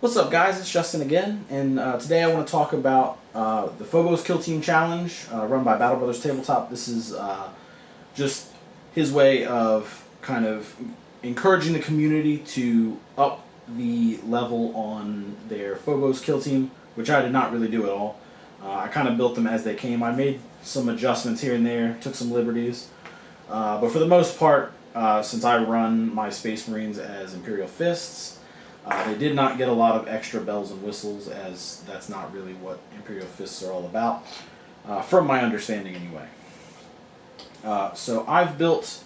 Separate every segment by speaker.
Speaker 1: What's up, guys? It's Justin again, and today I want to talk about the Phobos Kill Team Challenge run by Battle Brothers Tabletop. This is just his way of kind of encouraging the community to up the level on their Phobos Kill Team, which I did not really do at all. I kind of built them as they came. I made some adjustments here and there, took some liberties, but for the most part, since I run my Space Marines as Imperial Fists, they did not get a lot of extra bells and whistles, as that's not really what Imperial Fists are all about, from my understanding anyway. So I've built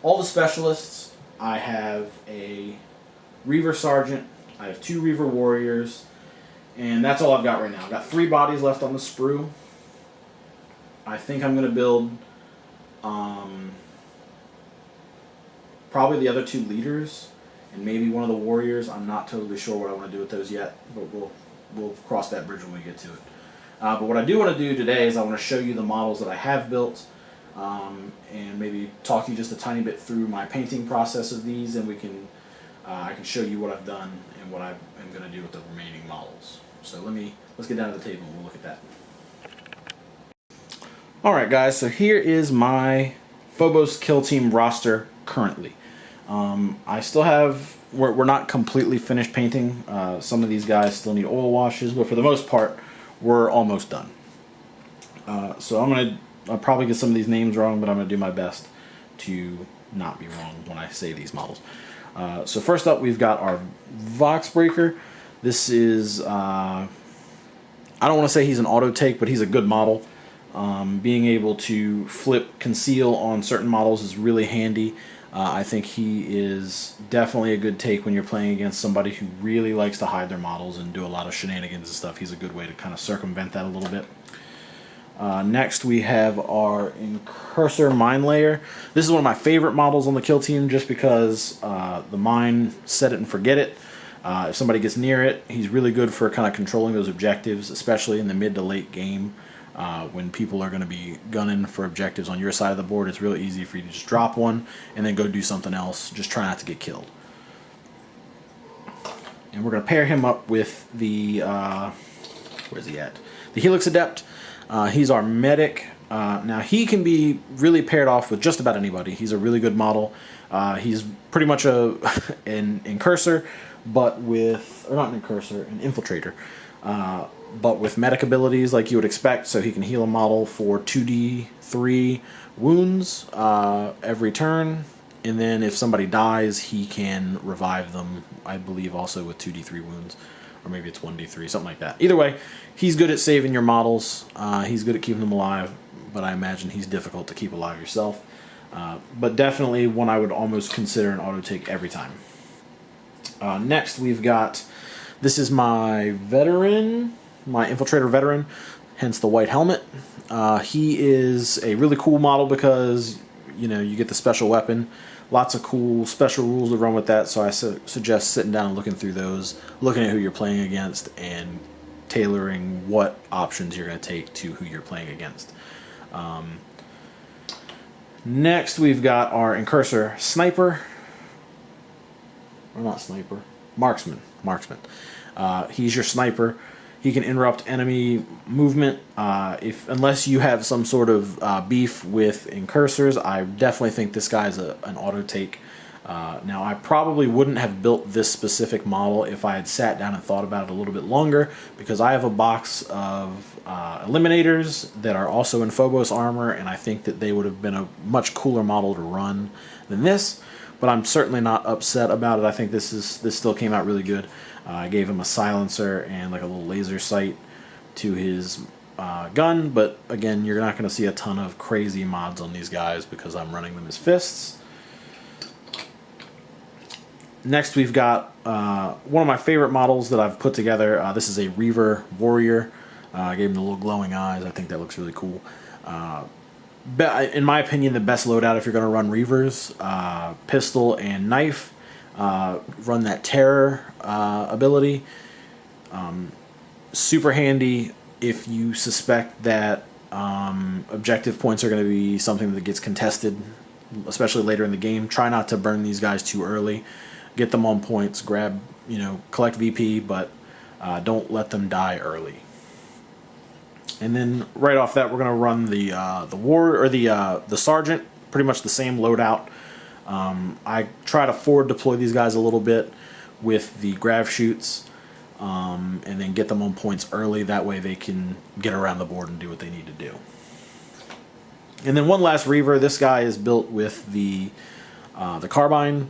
Speaker 1: all the specialists. I have a Reaver Sergeant, I have 2 Reaver Warriors, and that's all I've got right now. I've got 3 bodies left on the sprue. I think I'm going to build probably the other 2 leaders and maybe one of the warriors. I'm not totally sure what I want to do with those yet, but we'll cross that bridge when we get to it. But what I do want to do today is I want to show you the models that I have built, and maybe talk you just a tiny bit through my painting process of these, and I can show you what I've done and what I am going to do with the remaining models. So let's get down to the table and we'll look at that. Alright guys, so here is my Phobos Kill Team roster currently. I still have, we're not completely finished painting. Some of these guys still need oil washes, but for the most part, we're almost done. So I'll probably get some of these names wrong, but I'm going to do my best to not be wrong when I say these models. So first up, we've got our Voxbreaker. This is, I don't want to say he's an auto take, but he's a good model. Being able to flip conceal on certain models is really handy. I think he is definitely a good take when you're playing against somebody who really likes to hide their models and do a lot of shenanigans and stuff. He's a good way to kind of circumvent that a little bit. Next we have our Incursor Mine Layer. This is one of my favorite models on the kill team just because the mine, set it and forget it. If somebody gets near it, he's really good for kind of controlling those objectives, especially in the mid to late game. When people are going to be gunning for objectives on your side of the board, it's really easy for you to just drop one and then go do something else. Just try not to get killed. And we're going to pair him up with the, where's he at? The Helix Adept. He's our medic. Now he can be really paired off with just about anybody. He's a really good model. He's pretty much an Incursor, but with, or not an Incursor, an Infiltrator. But with medic abilities like you would expect, so he can heal a model for 2d3 wounds every turn, and then if somebody dies, he can revive them, I believe also with 2d3 wounds, or maybe it's 1d3, something like that. Either way, he's good at saving your models, he's good at keeping them alive, but I imagine he's difficult to keep alive yourself. But definitely one I would almost consider an auto take every time. Next we've got, this is my Veteran, my Infiltrator Veteran, hence the white helmet. He is a really cool model because, you know, you get the special weapon. Lots of cool special rules that run with that, so I suggest sitting down and looking through those, looking at who you're playing against, and tailoring what options you're going to take to who you're playing against. Next, we've got our Incursor Sniper. Or not Sniper. Marksman. He's your sniper. He can interrupt enemy movement. Unless you have some sort of beef with Incursors, I definitely think this guy's an auto take. Now, I probably wouldn't have built this specific model if I had sat down and thought about it a little bit longer, because I have a box of Eliminators that are also in Phobos armor, and I think that they would have been a much cooler model to run than this. But I'm certainly not upset about it. I think this still came out really good. I gave him a silencer and like a little laser sight to his gun, but again, you're not going to see a ton of crazy mods on these guys because I'm running them as fists. Next, we've got one of my favorite models that I've put together. This is a Reaver Warrior. I gave him the little glowing eyes. I think that looks really cool. In my opinion, the best loadout if you're going to run Reavers, pistol and knife. Run that terror ability. Super handy if you suspect that objective points are going to be something that gets contested, especially later in the game. Try not to burn these guys too early. Get them on points, grab, collect VP, but Don't let them die early. And then right off that, we're going to run the war or the sergeant, pretty much the same loadout. I try to forward deploy these guys a little bit with the grav shoots, and then get them on points early. That way they can get around the board and do what they need to do. And then one last Reaver. This guy is built with the carbine.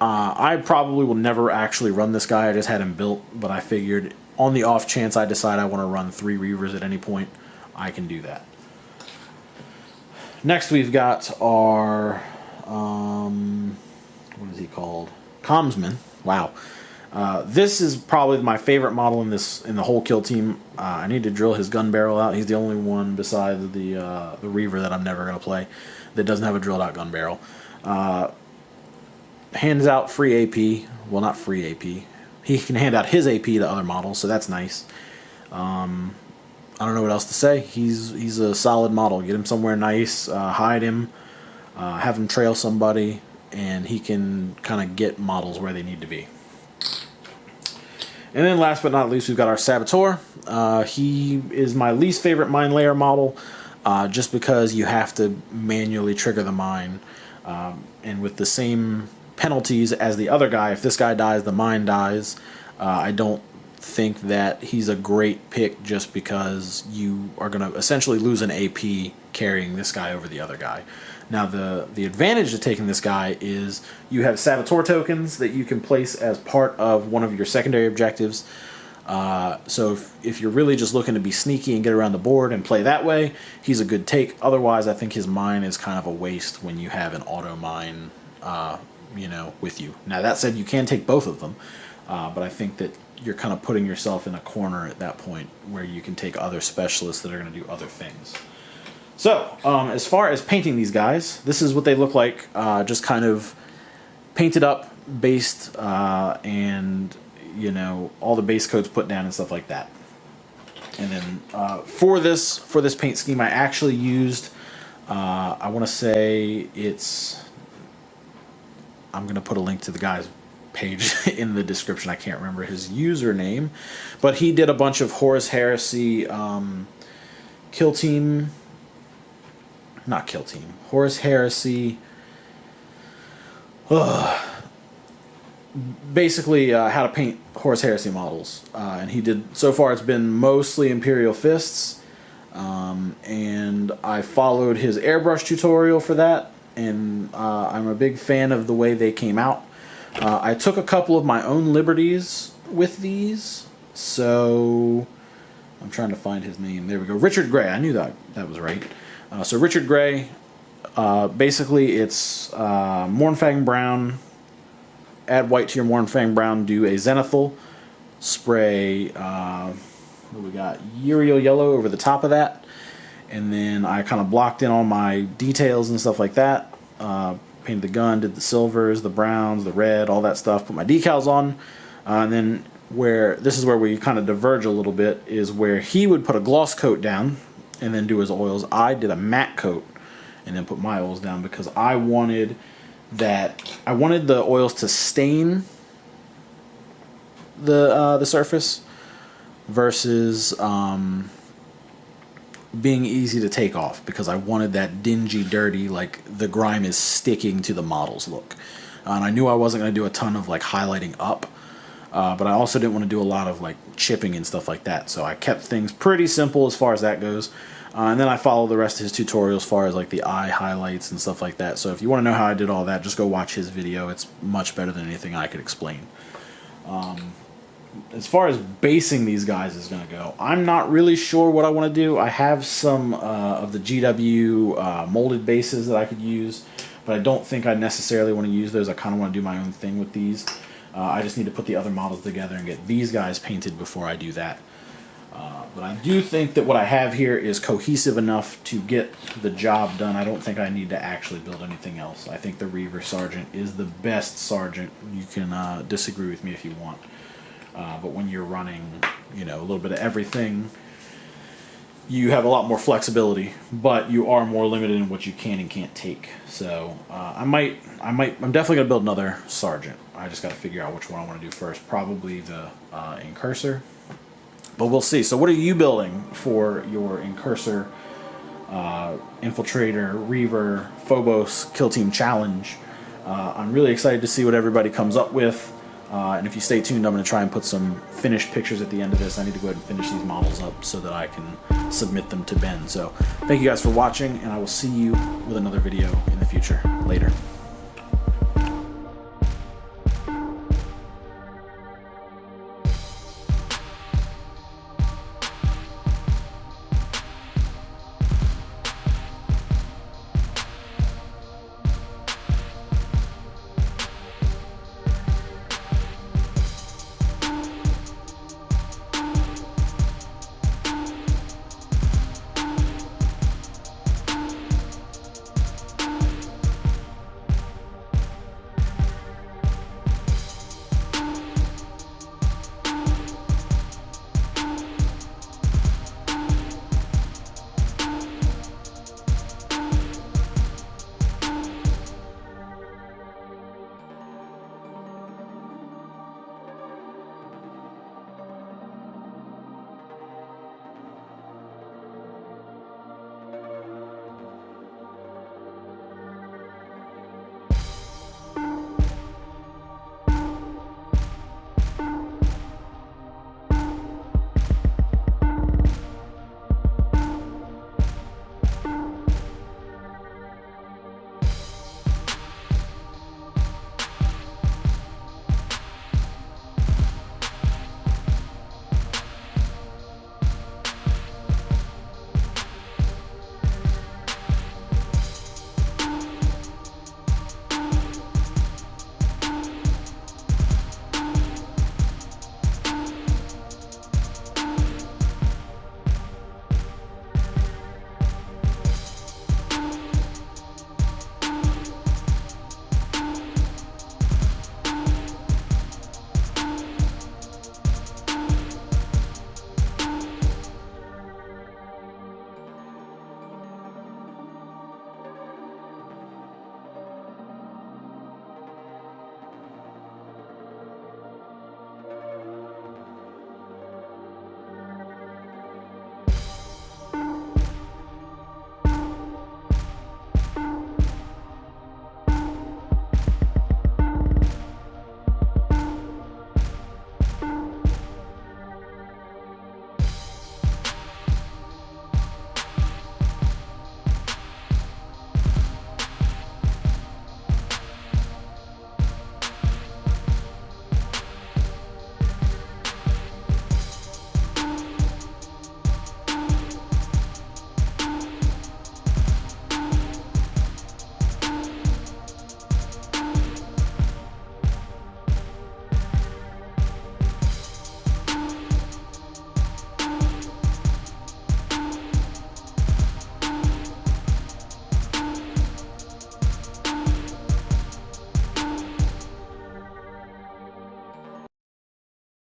Speaker 1: I probably will never actually run this guy. I just had him built, but I figured on the off chance I decide I want to run 3 Reavers at any point, I can do that. Next we've got our, what is he called? Commsman. Wow. This is probably my favorite model in the whole kill team. I need to drill his gun barrel out. He's the only one besides the Reaver that I'm never going to play that doesn't have a drilled out gun barrel. Hands out free AP. Well, not free AP. He can hand out his AP to other models, so that's nice. I don't know what else to say. He's a solid model. Get him somewhere nice, hide him, have him trail somebody, and he can kind of get models where they need to be. And then last but not least, we've got our Saboteur. He is my least favorite mine layer model, just because you have to manually trigger the mine, and with the same penalties as the other guy. If this guy dies, the mine dies. I don't think that he's a great pick just because you are going to essentially lose an AP carrying this guy over the other guy. Now the advantage to taking this guy is you have Saboteur tokens that you can place as part of one of your secondary objectives. So if you're really just looking to be sneaky and get around the board and play that way, he's a good take. Otherwise, I think his mine is kind of a waste when you have an auto mine with you. Now that said, you can take both of them, but I think that you're kind of putting yourself in a corner at that point where you can take other specialists that are going to do other things. So as far as painting these guys, this is what they look like, just kind of painted up, based, and all the base coats put down and stuff like that. And then for this paint scheme, I actually used, I want to say I'm going to put a link to the guy's page in the description. I can't remember his username, but he did a bunch of Horus Heresy kill team, not kill team, Horus Heresy, basically how to paint Horus Heresy models, and he did, so far it's been mostly Imperial fists, and I followed his airbrush tutorial for that, and I'm a big fan of the way they came out. I took a couple of my own liberties with these, so I'm trying to find his name. There we go. Richard Gray. I knew that was right. So Richard Gray, basically it's Mournfang Brown, add white to your Mournfang Brown, do a Zenithal, spray, what we got, Uriel Yellow over the top of that, and then I kind of blocked in all my details and stuff like that. Painted the gun, did the silvers, the browns, the red, all that stuff, put my decals on, and then this is where we kind of diverge a little bit, is where he would put a gloss coat down and then do his oils. I did a matte coat and then put my oils down because I wanted the oils to stain the surface versus being easy to take off, because I wanted that dingy, dirty, like the grime is sticking to the models look. And I knew I wasn't going to do a ton of like highlighting up, but I also didn't want to do a lot of like chipping and stuff like that. So I kept things pretty simple as far as that goes. And then I follow the rest of his tutorials as far as like the eye highlights and stuff like that. So if you want to know how I did all that, just go watch his video. It's much better than anything I could explain. As far as basing these guys is going to go, I'm not really sure what I want to do. I have some of the GW molded bases that I could use, but I don't think I necessarily want to use those. I kind of want to do my own thing with these. I just need to put the other models together and get these guys painted before I do that. But I do think that what I have here is cohesive enough to get the job done. I don't think I need to actually build anything else. I think the Reaver Sergeant is the best Sergeant. You can disagree with me if you want. But when you're running, a little bit of everything, you have a lot more flexibility, but you are more limited in what you can and can't take. So I'm definitely gonna build another sergeant. I just got to figure out which one I want to do first. Probably the Incursor, but we'll see. So what are you building for your Incursor, Infiltrator, Reaver, Phobos Kill Team Challenge? I'm really excited to see what everybody comes up with. And if you stay tuned, I'm going to try and put some finished pictures at the end of this. I need to go ahead and finish these models up so that I can submit them to Ben. So thank you guys for watching, and I will see you with another video in the future. Later.